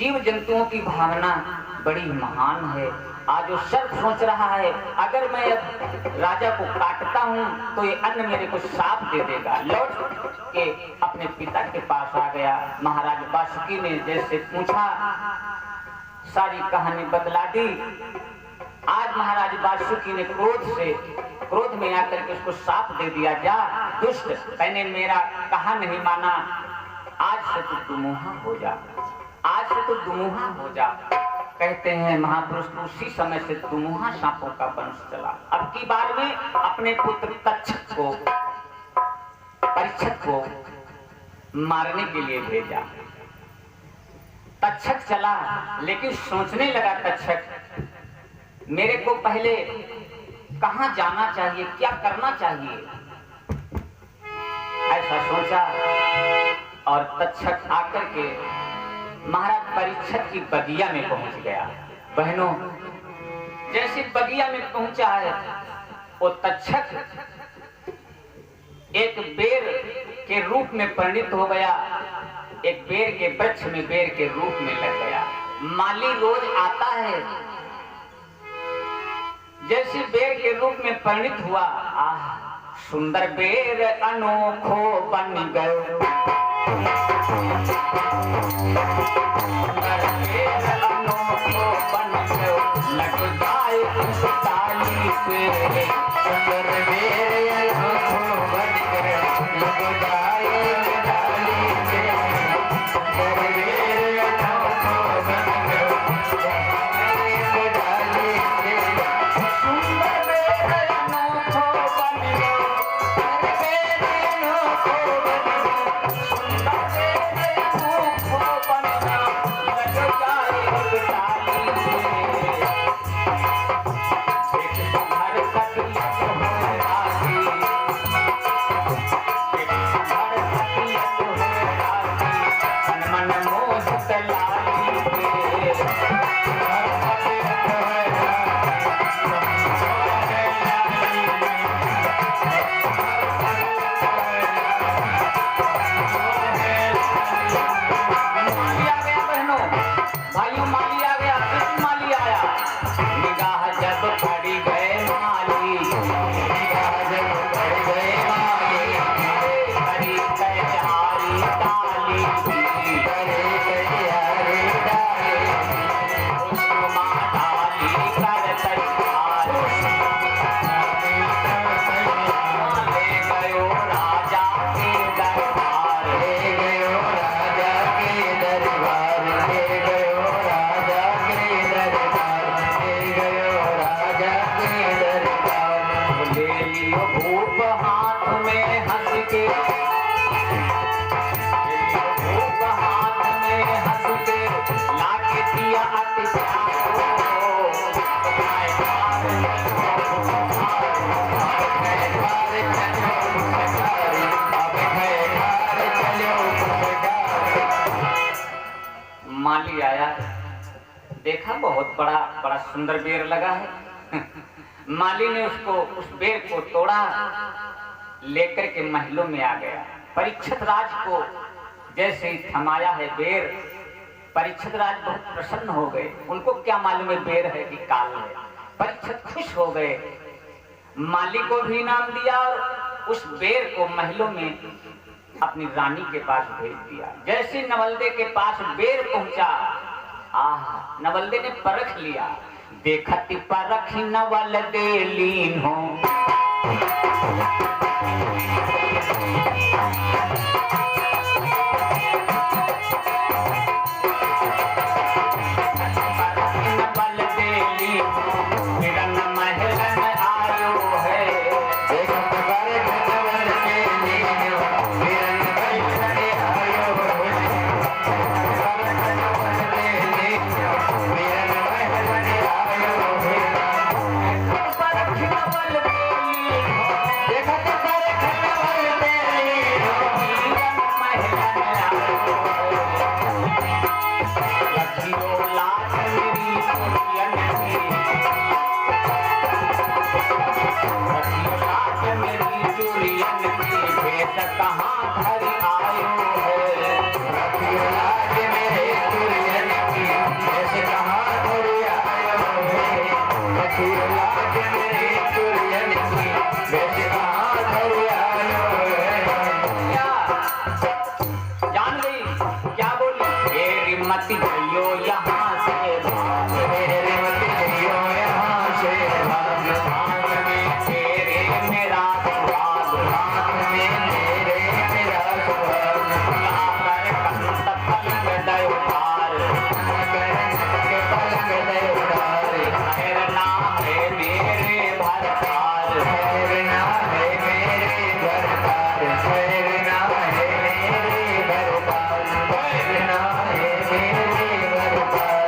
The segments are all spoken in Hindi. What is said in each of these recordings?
जीव जंतुओं की भावना बड़ी महान है। आज वो सर्प सोच रहा है अगर मैं अब राजा को काटता हूँ तो ये अन्न मेरे को साफ दे देगा। लौट के अपने पिता के पास आ गया। महाराज वासुकी ने जैसे पूछा सारी कहानी बतला दी। आज महाराज वासुकी ने क्रोध में आकर के उसको साफ दे दिया, जा दुष्ट, मैंने मेरा कहा नहीं माना, आज से तू दुमुहा हो जा, आज से तू दुमुहा हो जा। कहते हैं महापुरुष उसी समय से दुमुहा सांपों का वंश चला। अब की बार में अपने पुत्र तक्षक को, परीक्षित को मारने के लिए भेजा। तक्षक चला लेकिन सोचने लगा तक्षक मेरे को पहले कहां जाना चाहिए, क्या करना चाहिए, ऐसा सोचा। और तक्षक आकर के महाराज परीक्षित की बगिया में पहुंच गया। बहनों, जैसे बगिया में पहुंचा है वो तक्षक एक बेर के रूप में परिणित हो गया, एक बेर के वृक्ष में बेर के रूप में लग गया। माली रोज आता है, जैसे बेर के रूप में परिणित हुआ, सुंदर बेर अनोखो बन गयो, सुंदर बेर अनोखो बन गयो, लग जाए उस ताली पे, सुंदर बेर अनोखो बन गयो, लग जाए ताली पे, सुंदर बेर अनोखो बन गयो, माली आया, देखा बहुत बड़ा सुंदर बेर लगा है। माली ने उस बेर को तोड़ा, लेकर के महलों में आ गया। परीक्षित राज को जैसे ही थमाया है बेर, परीक्षित राज बहुत प्रसन्न हो गए। उनको क्या मालूम है बेर है कि काल है। परीक्षित खुश हो गए, माली को भी इनाम दिया और उस बेर को महलों में अपनी रानी के पास भेज दिया। जैसे नवलदे के पास बेर पहुंचा, नवलदे ने परख लिया, देखती परख नवलदे लीन हो, मत गयो यहाँ से भाग, मेरे मत गयो यहाँ से भाग, हाथ में तेरे मेरा सुहाग, हाथ में मेरे मेरा सुहाग, लाकर कंत पलंग दय उतार, के पलंग दे उतार, ठहरना है मेरे भरतार, ठहरना है मेरे घर पार, ठहरना है मेरे घर पार, ठहरना है मेरे घर पार।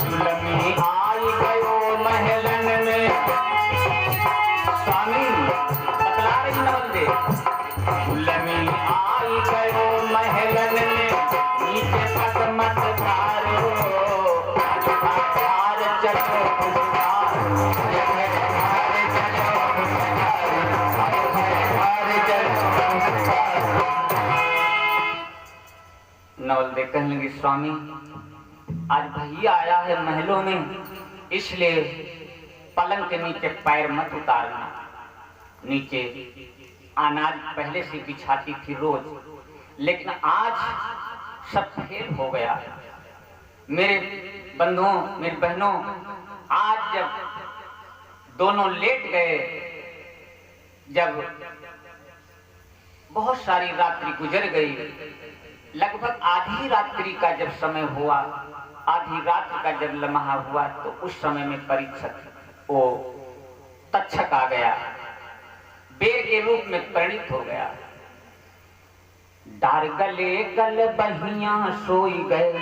जुलमी आई गयो महलन में, स्वामी बतला रही नवल दे, जुलमी आई गयो महलन में, नीचे पट मत तारो, तार चलो खुशहाल, नवल दे कहने लगी स्वामी आज भैया आया है महलों में, इसलिए पलंग के नीचे पैर मत उतारना। नीचे अनाज पहले से बिछाती थी रोज, लेकिन आज सब फेल हो गया। मेरे बंधुओं मेरी बहनों, आज जब दोनों लेट गए, जब बहुत सारी रात्रि गुजर गई, लगभग आधी रात्रि का जब समय हुआ, आधी रात का जब लम्हा हुआ, तो उस समय में परीक्षक वो तक्षक आ गया, बेर के रूप में परिणित हो गया। डार गले गल बहिया सोई गए,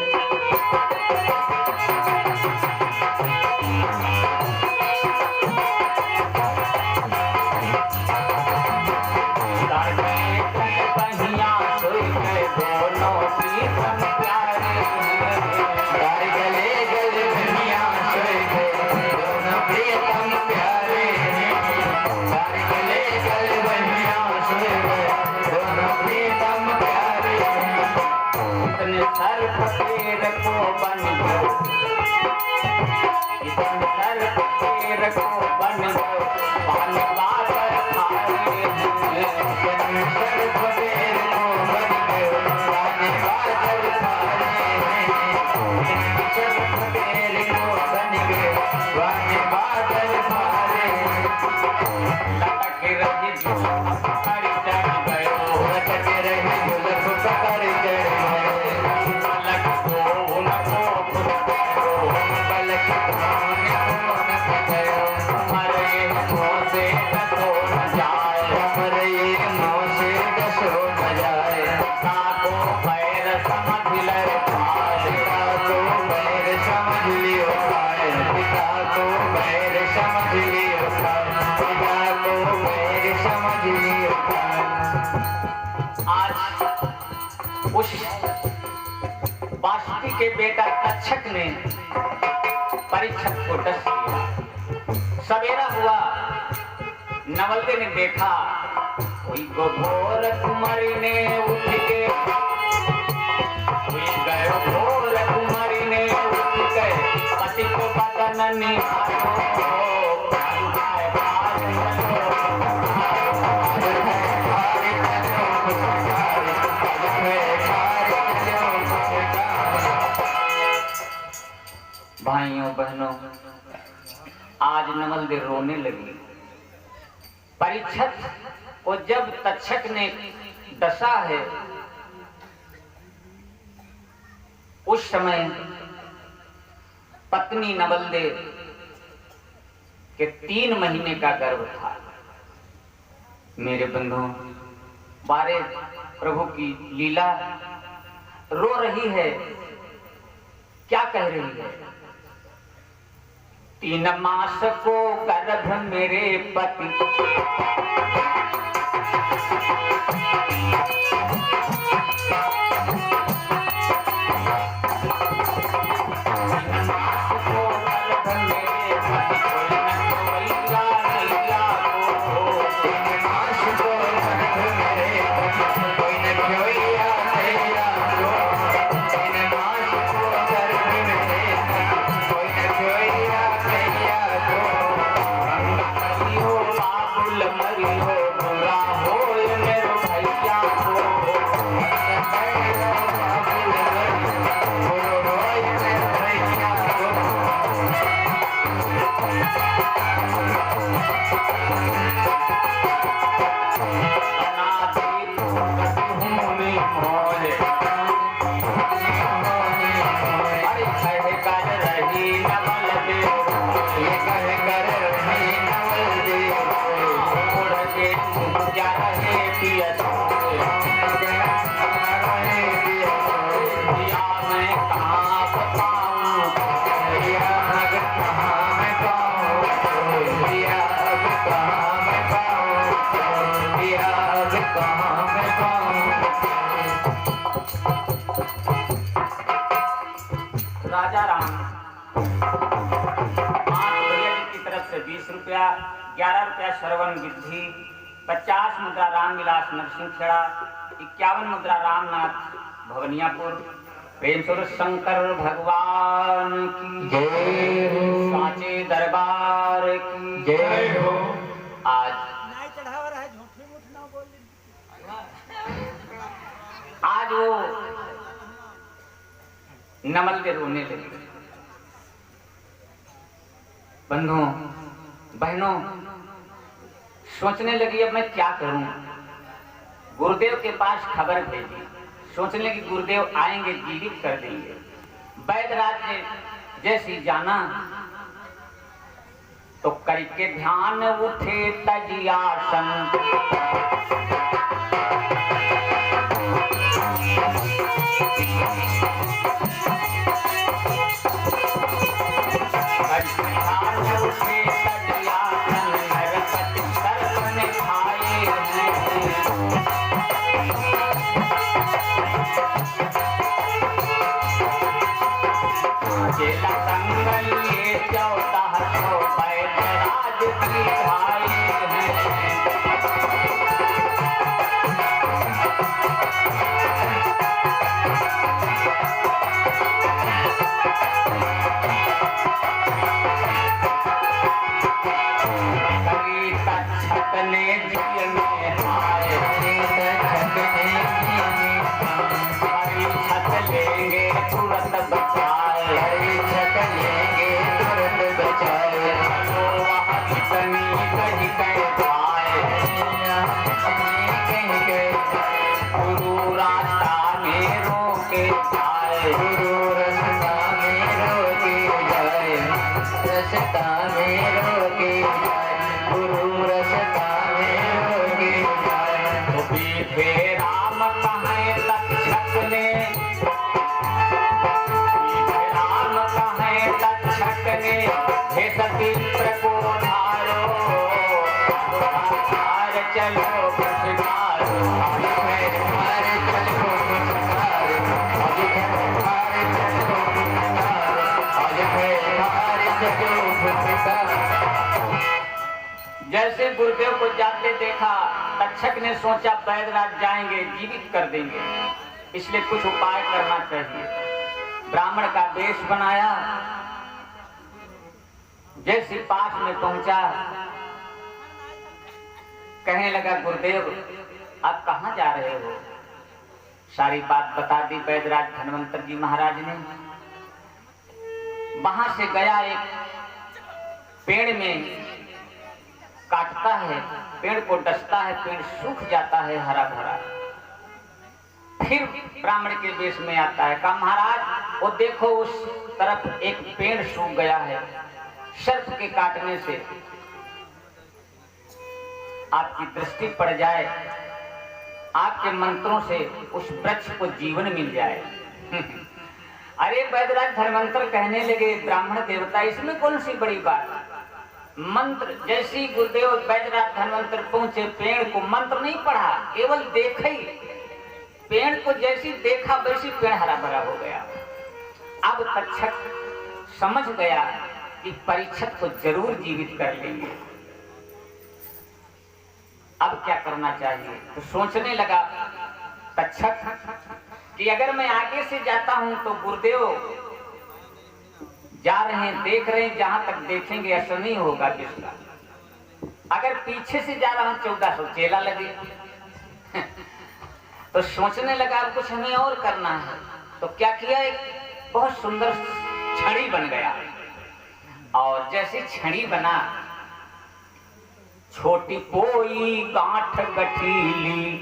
डार गले गल बहिया सोई गए, दोनों प्रीतम प्यारे, तार गले गले बनिया सोए गए, दोनों प्रियतम प्यारे, तार गले गले बनिया सोए गए, दोनों प्रियतम प्यारे। इतने सर फकीर को बन गयो, इतने सर फकीर को बन गयो, पान पाकर खाए सर फकीर को बन गए, पानी पाकर खाए हैं। सर फकीर को बन गए, पानी पाकर खाए हैं। लटक रही जुल्फ पकड़ चढ़ गयो, लटक रही जुल्फ पकड़ चढ़ गए, पलक को उनको खुद करो, पलक कौन कौन पकड़ो, हमारे मुँह से डसो न जाए, हमरे मुँह से डसो न जाए। ताको पैर समझ ले पाए, पिता को पैर समझ लियो पाए, पिता को पैर समझ लियो पाए, पिता को पैर समझ लियो पाए। आज उस वासुकी के बेटा तक्षक ने परीक्षक को डस लिया। सवेरा हुआ, नवलदे ने देखा कोई घोर कुमारी ने उठ के, कोई गयो घोर कुमारी ने उठ के, पति को बदन निहारो, भाइयों बहनों, आज नवलदे रोने लगी। परीक्षक को जब तक्षक ने डसा है, उस समय पत्नी नवलदे के 3 महीने का गर्भ था। मेरे बंधुओं, बारे प्रभु की लीला, रो रही है, क्या कह रही है? 3 मास को गर्भ मेरे पति, राजा राम 5 भैया जी की तरफ से 20 रुपया, 11 रुपया श्रवण विधि, 50 मुद्रा रामविलास नरसिंह खेड़ा, 51 मुद्रा रामनाथ भवनियापुर। प्रेम स्वरूप शंकर भगवान की जय हो, सांचे दरबार की जय हो। आज वो नमल के रोने लगे। बंधुओं बहनों सोचने लगी अब मैं क्या करूं। गुरुदेव के पास खबर भेजी, सोचने लगी गुरुदेव आएंगे जीवित कर देंगे। वैद्यराज ने जैसी जाना तो करके ध्यान उठे तजियासन, जैसे गुरुदेव को जाते देखा तक्षक ने सोचा वैद्यराज जाएंगे जीवित कर देंगे, इसलिए कुछ उपाय करना चाहिए। ब्राह्मण का वेश बनाया, जैसे पास में पहुंचा कहने लगा गुरुदेव आप कहाँ जा रहे हो। सारी बात बता दी वैद्यराज धन्वंतर जी महाराज ने। वहां से गया, एक पेड़ में काटता है, पेड़ को डसता है, पेड़ सूख जाता है हरा भरा। फिर ब्राह्मण के वेश में आता है, कहा महाराज वो देखो उस तरफ एक पेड़ सूख गया है, सर्प के काटने से आपकी दृष्टि पड़ जाए, आपके मंत्रों से उस वृक्ष को जीवन मिल जाए। अरे वैद्यराज धर्मांतर कहने लगे ब्राह्मण देवता इसमें कौन सी बड़ी बात। मंत्र जैसी गुरुदेव वैद्यराज धन्वंतर पहुंचे, पेड़ को मंत्र नहीं पढ़ा, केवल देखा ही, पेड़ को जैसी देखा वैसी पेड़ हरा भरा हो गया। अब तक्षक समझ गया कि परीक्षक को जरूर जीवित कर लेंगे, अब क्या करना चाहिए। तो सोचने लगा तक्षक कि अगर मैं आगे से जाता हूं तो गुरुदेव जा रहे हैं, देख रहे हैं, जहां तक देखेंगे असर नहीं होगा किसका। अगर पीछे से जा रहा हूं 1400 चेला लगे। तो सोचने लगा अब कुछ हमें और करना है। तो क्या किया, एक बहुत सुंदर छड़ी बन गया, और जैसे छड़ी बना, छोटी पोई गांठ गठीली,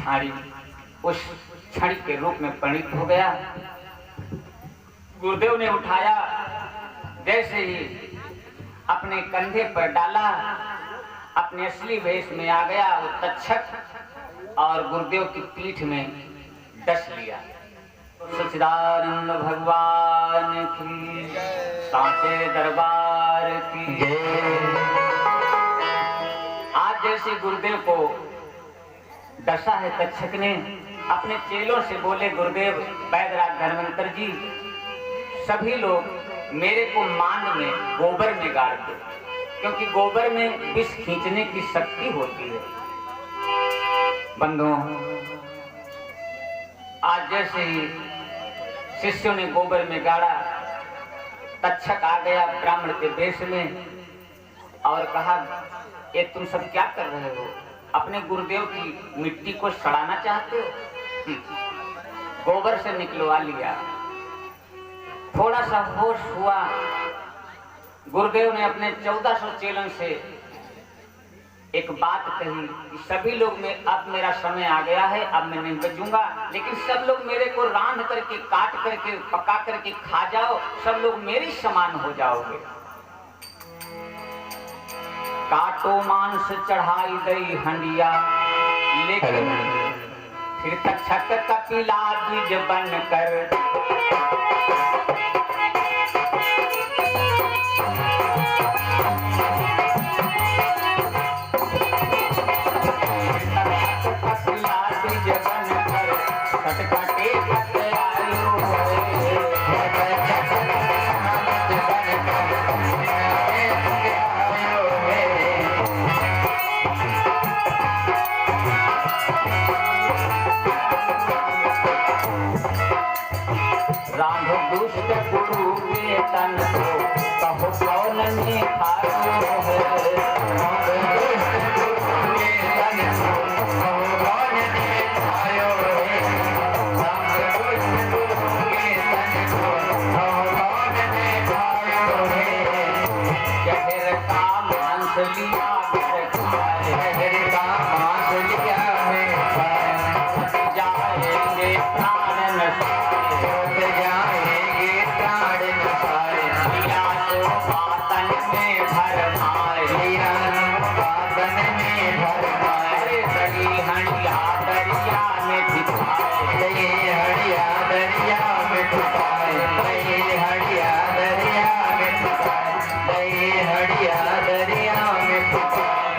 हाड़ी उस छड़ी के रूप में परिणित हो गया। गुरुदेव ने उठाया, जैसे ही अपने कंधे पर डाला, अपने असली वेश में आ गया वो तक्षक और गुरुदेव की पीठ में डस लिया। सच्चिदानंद भगवान की, सांचे दरबार की जय। आज जैसे गुरुदेव को डसा है तक्षक ने, अपने चेलों से बोले, गुरुदेव बैदराज धन्वंतर जी, सभी लोग मेरे को मांद में गोबर में गाड़ दो, क्योंकि गोबर में विष खींचने की शक्ति होती है। बंधुओं, आज जैसे ही शिष्यों ने गोबर में गाड़ा, तक्षक आ गया ब्राह्मण के वेश में और कहा, ये तुम सब क्या कर रहे हो? अपने गुरुदेव की मिट्टी को सड़ाना चाहते हो? गोबर से निकलवा लिया। थोड़ा सा होश हुआ, गुरुदेव ने अपने 1400 चेलन से एक बात कही कि सभी लोग में अब मेरा समय आ गया है, अब मैं नहीं बचूंगा, लेकिन सब लोग मेरे को रांध करके, काट करके, पका करके खा जाओ, सब लोग मेरी समान हो जाओगे। काटो मांस चढ़ाई गई हंडिया, लेकिन फिर तक्षक कपिला द्विज बनकर दुष्ट गुरु के तन को कहो कौन ने खायो है। दुष्ट गुरु के तन को कहो कौन ने खायो है। दुष्ट गुरु के तन को कहो कौन ने खायो है। जहर का मांस लिया कर खाए, जहर का मांस लिया है खाए, जाएंगे प्राण नशाए, बातन में भरमाए, बातन में भरमाए, सही हड़िया दरिया में छिपाए, सही हड़िया दरिया में छिपाए, सही हड़िया दरिया में छिपाए, सही हड़िया दरिया में छिपाए।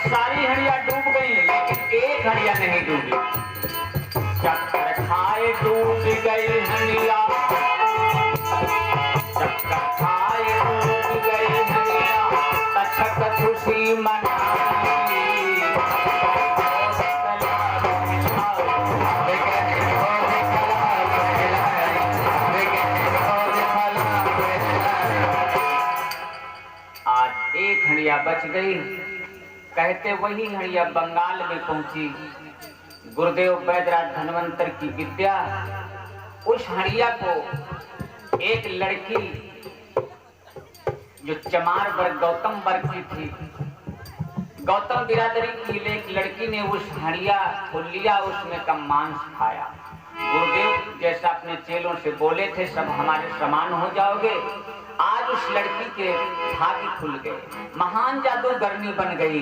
सारी हड़िया डूब गई, लेकिन एक हड़िया नहीं डूबी। चक्कर खाए डूब गई हड़िया, चक्कर खाए डूब गई हड़िया, तक्षक खुशी मनाई। आज एक हड़िया बच गई। कहते वही हड़िया बंगाल में पहुंची। गुरुदेव बैदराज धन्वंतर की विद्या, उस हड़िया को एक लड़की जो चमार वर्ग गौतम वर्ग की थी, गौतम बिरादरी की एक लड़की ने उस हड़िया को लिया, उसमें का मांस खाया। गुरुदेव जैसा अपने चेलों से बोले थे, सब हमारे समान हो जाओगे। आज उस लड़की के भाग्य खुल गए, महान जादूगरनी बन गई।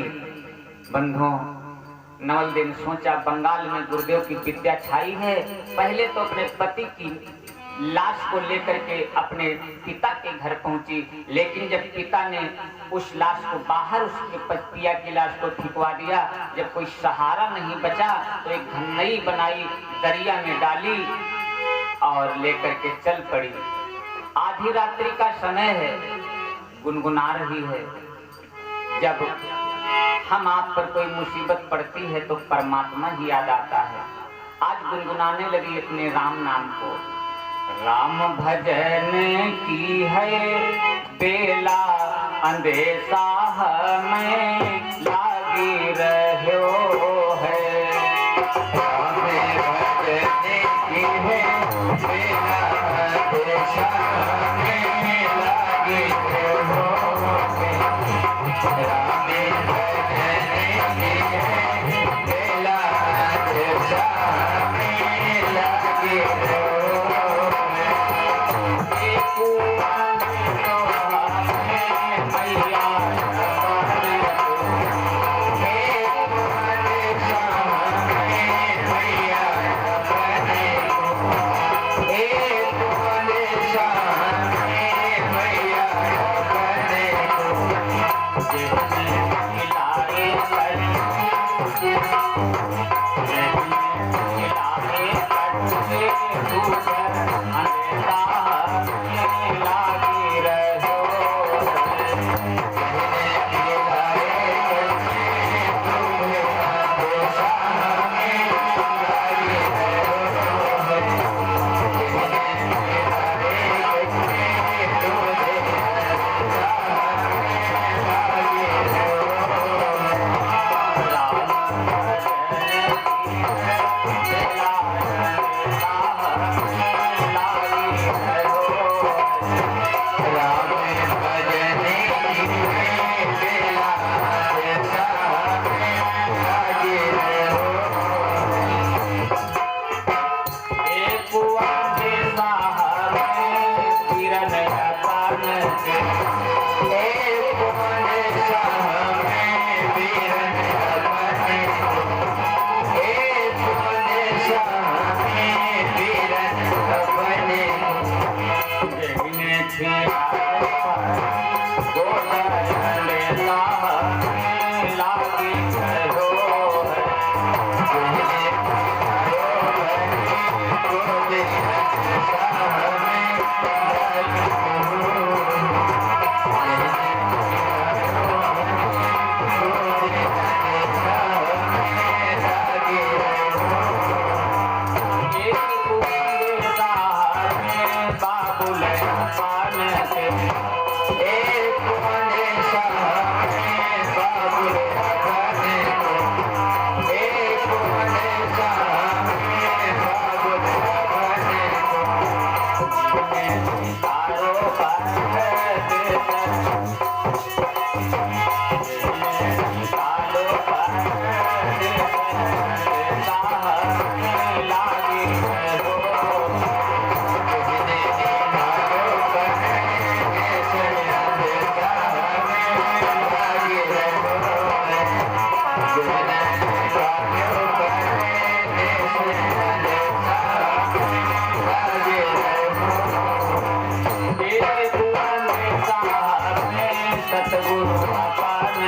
बंधुओं, नवल दिन सोचा बंगाल में गुरुदेव की विद्या छाई है। पहले तो अपने पति की लाश को लेकर के अपने पिता के घर पहुंची, लेकिन जब पिता ने उस लाश को बाहर, उसके पिया की लाश को फेंकवा दिया, जब कोई सहारा नहीं बचा तो एक घन्नई बनाई, दरिया में डाली और लेकर के चल पड़ी। आधी रात्रि का समय है, गुनगुना रही है। जब हम आप पर कोई मुसीबत पड़ती है तो परमात्मा ही याद आता है। आज गुनगुनाने लगी अपने राम नाम को। राम भजन की है बेला, अंदेशा हमें लागी रहो है। राम भजन की है बेला, अंदेशा हमें लागी रहो है। राम भजन की है बेला, अंदेशा सतगुरु पान